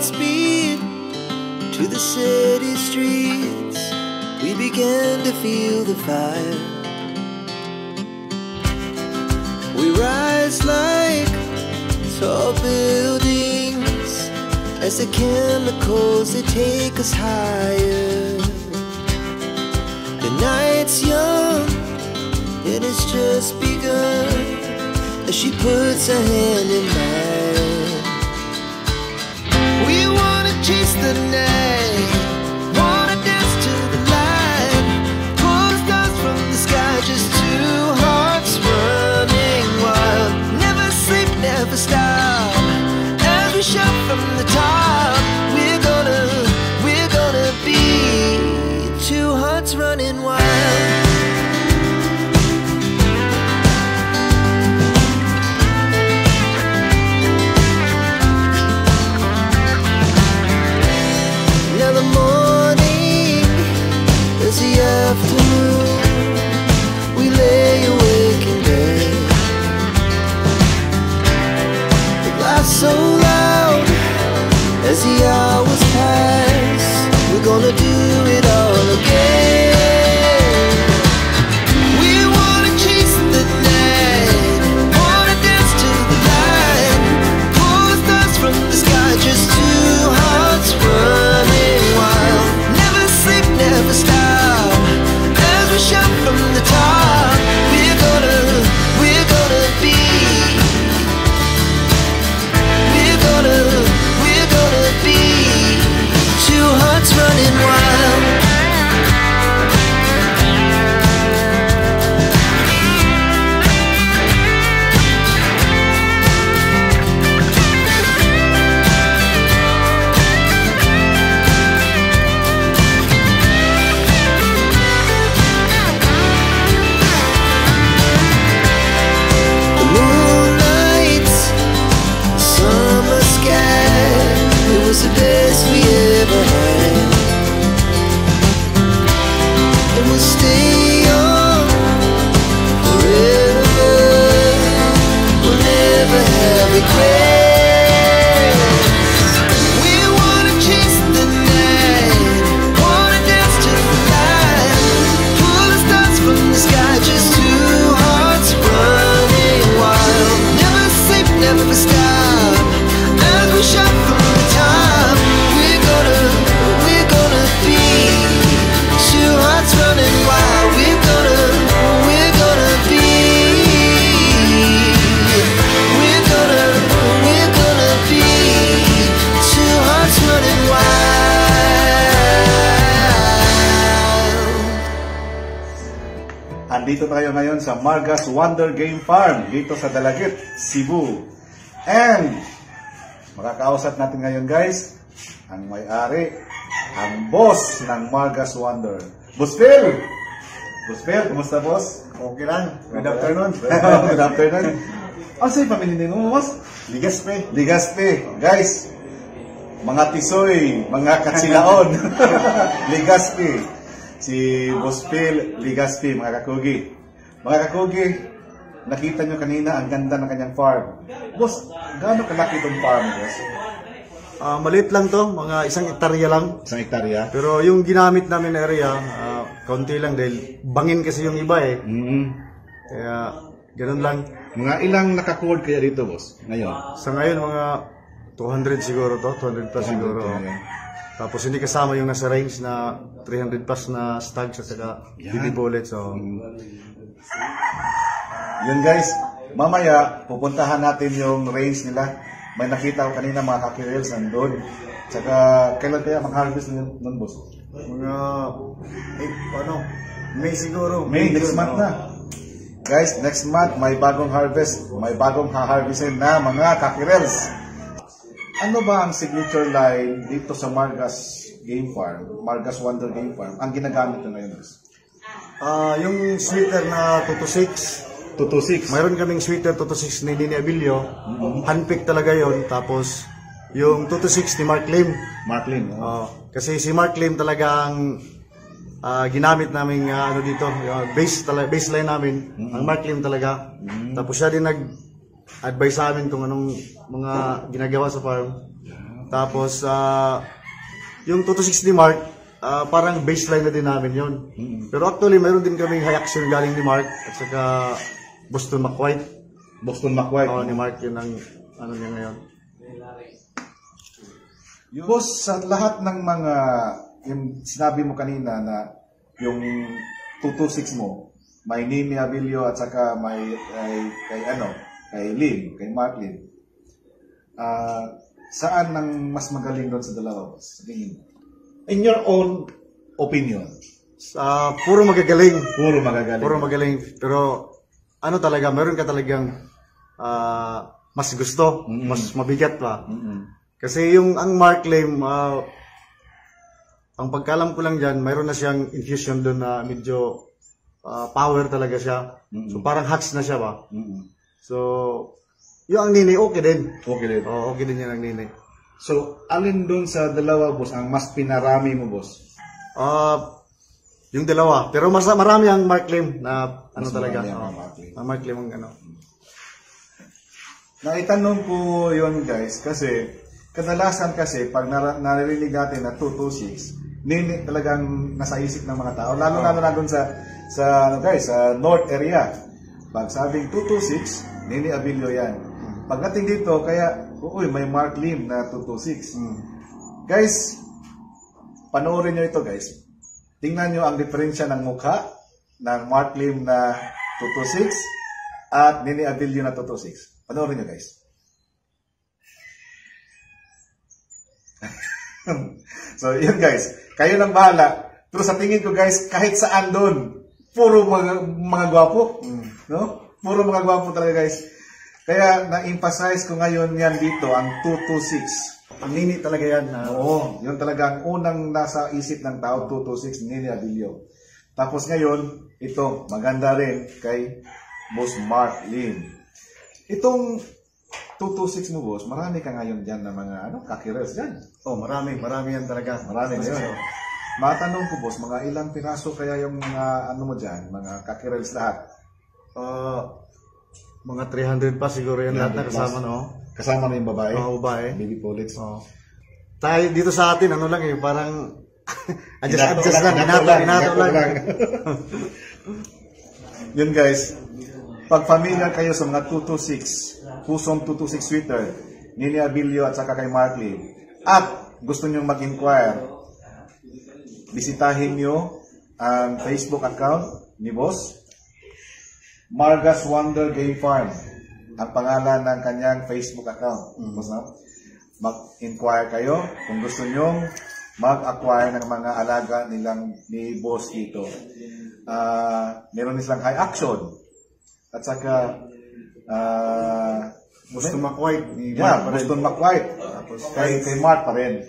speed to the city streets. We began to feel the fire. We rise like tall buildings as the chemicals, they take us higher. The night's young and it's just begun as she puts her hand in mine. We wanna chase the night, wanna dance to the light, pull the stars from the sky, just two hearts running wild. Never sleep, never stop, as we shout from the top. We're gonna be two hearts running wild. Afternoon, we lay awake in bed. The laughs so loud as the hours pass. We're gonna do it all again. We wanna chase the night, wanna dance to the light, pull the stars from the sky, just two hearts running wild. Never sleep, never stop, shout from the top. We're gonna be, we're gonna be two hearts running wild. The best we ever had, and we'll stay young forever. We'll never have regrets. We wanna chase the night, wanna dance to the light, pull the stars from the sky, just two hearts running wild. Never sleep, never stop, as we shout from the top. Running wild, we're gonna be, we're gonna be two hearts running wild. Andito tayo ngayon sa Margas Wonder Game Farm dito sa Dalagit, Cebu. And makakausap natin ngayon guys ang may-ari, ang boss ng Margas Wonder, Boss Phil! Boss Phil, kumusta boss? Okay lang. Good afternoon. Good afternoon. Ano sa'yo pamilinin mo, boss? Ligaspe. Ligaspe. Guys, mga tisoy, mga katsilaon. Ligaspe. Si Boss Phil Ligaspe, mga kakugi. Mga kakugi, nakita nyo kanina ang ganda ng kanyang farm. Boss, gaano kalaki itong farm, boss? Maliit lang to, mga 1 hektarya lang. 1 hektarya? Pero yung ginamit namin na area, kaunti lang dahil bangin kasi yung iba eh. Kaya ganun lang. Mga ilang nakakuward kaya dito, boss, ngayon? Sa ngayon, mga 200 siguro to, 200 plus siguro. Tapos hindi kasama yung nasa range na 300 plus na stags at saka baby bullet. So, yun guys, mamaya pupuntahan natin yung range nila. May nakita ko kanina mga kakirels nandun. Tsaka kailan kaya mag-harvest nun, boss? mga May siguro. May, next month na. Guys, next month may bagong harvest. May bagong ha-harvestin na mga kakirels. Ano ba ang signature line dito sa Margas Game Farm, Margas Wonder Game Farm, ang ginagamit nyo ngayon, boss? Yung sweater na 226. 226. Mayroon kaming sweater 226 ni Nini Abilio. Handpick talaga yon. Tapos yung 226 ni Mark Lim. Mark Lim. Kasi si Mark Lim talagang ginamit namin ano dito, baseline namin. Ang Mark Lim talaga. Tapos siya din nag-advise sa amin kung anong mga ginagawa sa farm. Tapos, yung 226 ni Mark, parang baseline na din namin yun. Pero actually, mayroon din kaming high action galing ni Mark at saka Boston McWhite. Boston McWhite. Ni Mark yun ang ano niya ngayon. Boss, sa lahat ng mga, yung sinabi mo kanina na yung 226 mo, may Nini Abilio at saka may kay Lim, kay Mark Lim. Saan ang mas magaling doon sa dalawa, boss? In your own opinion. Puro magagaling. Puro magagaling. Puro magaling. Pero ano talaga, meron ka talagang mas gusto, mas mabigat pa. Kasi ang Mark Lim, ang pagkalam ko lang dyan, mayroon na siyang infusion doon na medyo power talaga siya. So parang hats na siya ba? So, yung ang Nini, okay din. Okay din. Okay din yan ang Nini. So, alin doon sa dalawa, boss, ang mas pinarami mo, boss? Yung dalawa. Pero mas marami ang Mark Lim na ano talaga. Ang Mark Lim ang ano. Naitanong ko yun, guys, kasi kadalasan kasi pag naririnig natin na 226, Nini talagang nasa isip ng mga tao. Lalo-lalo na doon sa North area. Pag sabing 226, Nini Abilio yan. Pagdating dito, kaya, may Mark Lim na 226. Guys, panoorin nyo ito, guys. Tingnan nyo ang diferensya ng mukha ng Mark Lim na 226 at Nini Abilio na 226. Panoorin nyo, guys. So, yun guys. Kayo nang bahala. Pero sa tingin ko guys, kahit saan doon, puro mga gwapo. No? Puro mga gwapo talaga guys. Kaya na-emphasize ko ngayon yan dito, ang 226. Ang Nini talaga yan. Oo, yun talaga ang unang nasa isip ng tao, 226, Nini Abilio. Tapos ngayon, ito, maganda rin kay Boss Mark Lim. Itong 226 mo, boss, marami ka ngayon dyan na mga kakirels dyan. Marami yan talaga. Marami na yun. Matanong ko, boss, mga ilang piraso kaya yung mga mo dyan, mga kakirels lahat? Mga 300 pa siguro yan lahat na kasama, no? Kasama na yung babae? Babae. Baby Polits. Tayo dito sa atin, ano lang parang adjust lang, binato lang. Yun guys, pag familiar kayo sa mga 226, Pusong 226 Twitter, Nini Abilio at saka kay Mark Lim, at gusto nyo mag-inquire, bisitahin nyo ang Facebook account ni Boss, Margas Wonder Game Farm, ang pangalan ng kanyang Facebook account. Mag-inquire kayo kung gusto nyo mag-acquire ng mga alaga ni Boss dito. Meron silang high action at saka Boston McWhite. Boston McWhite. Tapos kay Mark pa rin.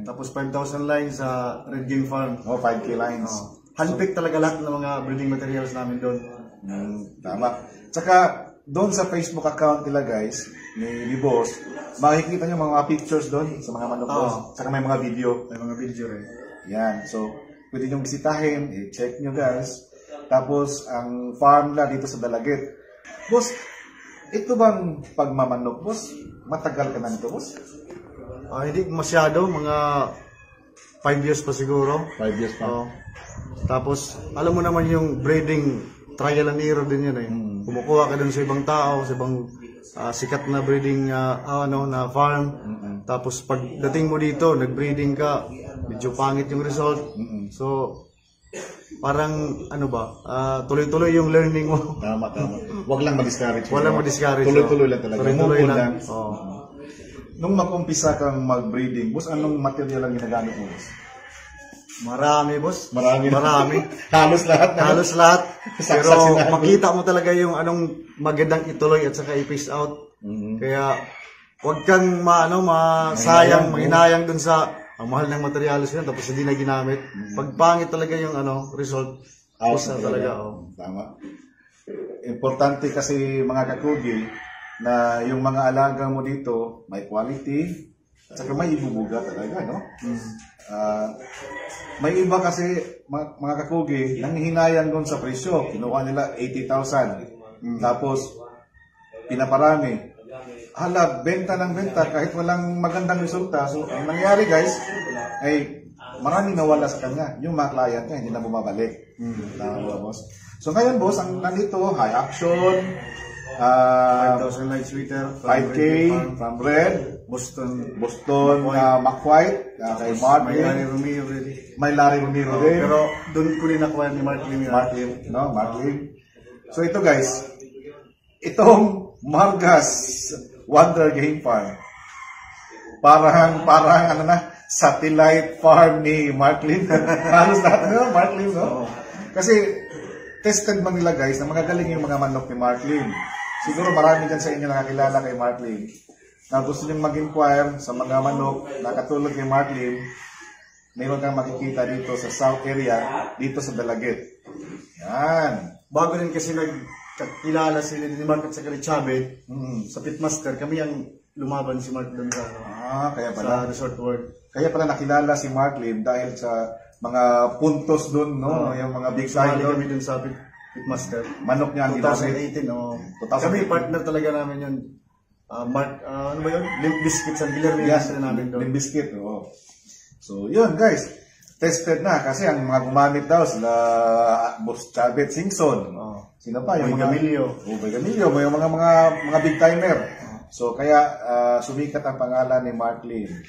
Tapos 5,000 lines sa Red Game Farm. 5K lines. Handpick talaga lahat ng mga breeding materials namin doon. Tama. Tsaka doon sa Facebook account nila guys, ni Boss, makikita nyo mga pictures doon sa mga manok boss. Tsaka may mga video. May mga video rin. Yan. So, pwede nyo bisitahin, i-check nyo guys. Tapos, ang farm na dito sa Dalagit. Boss, ito bang pagmamanok, boss? Matagal ka na nito, boss? Hindi masyado, mga 5 years pa siguro. 5 years pa. Tapos, alam mo naman yung breeding, trial and error din yun eh. Kumukuha ka dun sa ibang tao, sa ibang sikat na breeding na farm. Tapos, pagdating mo dito, nag-breeding ka, medyo pangit yung result. So, parang tuloy-tuloy yung learning mo. Tama. Huwag lang ma-discourage. Tuloy-tuloy lang talaga. Tuloy-tuloy lang. Nung mag-umpisa kang mag-breeding, boss, anong material ang ginagamit mo, boss? Marami, boss. Marami. Halos lahat. Pero makita mo talaga yung anong magandang ituloy at saka i-pace out. Kaya huwag kang masayang, manghinayang dun sa ang mahal ng materials yun, tapos hindi na ginamit. Pag pangit talaga yung result, talaga. Tama. Importante kasi mga kakugi na yung mga alaga mo dito may quality at saka may ibubuga talaga, no? May iba kasi mga kakugi nanghihinayang doon sa presyo. Kinuha nila 80,000. Tapos pinaparami. hala, benta ng benta kahit walang magandang resulta. So, ang nangyari guys, ay maraming nawala sa kanya. Yung mga client niya, hindi na bumabalik. Tama, boss. So, ngayon, boss, ang nandito, high action, 5,000 light sweeter, 5K from Red, Boston, McWhite, kay Mark, may Larry Romeo ready. may Larry Romero din. Pero doon ko rin nakuha ni Mark Lim. Mark Lim. So ito guys, itong Margas Wonder Game Farm, parang ano na, satellite farm ni Mark Lim. Halos lahat no, Mark Lim, no? Kasi tested man nila guys, na magagaling yung mga manok ni Mark Lim. Siguro marami dyan sa inyo nakakilala kay Mark Lim na gusto nyo mag-inquire sa mga manok na katulad kay Mark Lim. Mayroon kang makikita dito sa South area, dito sa Dalaget. Yan. Bago rin kasi nagkakilala sila ni Mark at sa Chabet, sa Pitmaster, kami ang lumaban si Mark doon sa, kaya pala. sa Resort World. Kaya pala nakilala si Mark Lim dahil sa mga puntos doon, no? Yung mga big Sumali time kami doon sa Pitmaster. manok niya ang ginamit. 2018, 2018. Kami partner talaga namin yun. Mark, ano ba yun? Limp Biscuits ang Guillermo Yes, namin doon. Limp Bizkit, oo. So, yun guys. Tested na kasi ang mga gumamit daw sila Boss Chabet Singson. Sino pa? Yung Boy Gamilio. Boy Gamilio, yung mga big timer. So, kaya sumikat ang pangalan ni Mark Lim.